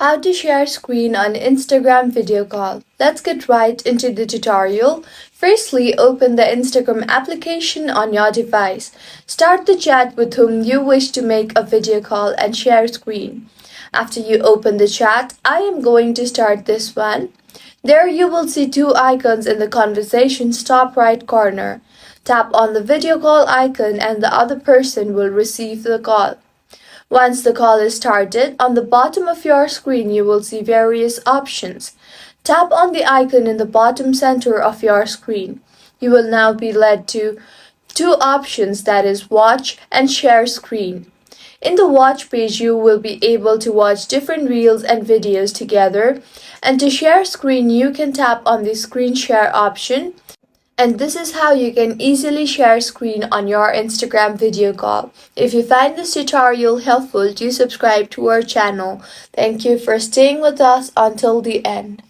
How to share screen on Instagram video call. Let's get right into the tutorial. Firstly, open the Instagram application on your device. Start the chat with whom you wish to make a video call and share screen. After you open the chat, I am going to start this one. There you will see two icons in the conversation's top right corner. Tap on the video call icon and the other person will receive the call. Once the call is started, on the bottom of your screen you will see various options. Tap on the icon in the bottom center of your screen. You will now be led to two options, that is watch and share screen. In the watch page you will be able to watch different reels and videos together, and to share screen you can tap on the screen share option. And this is how you can easily share screen on your Instagram video call. If you find this tutorial helpful, do subscribe to our channel. Thank you for staying with us until the end.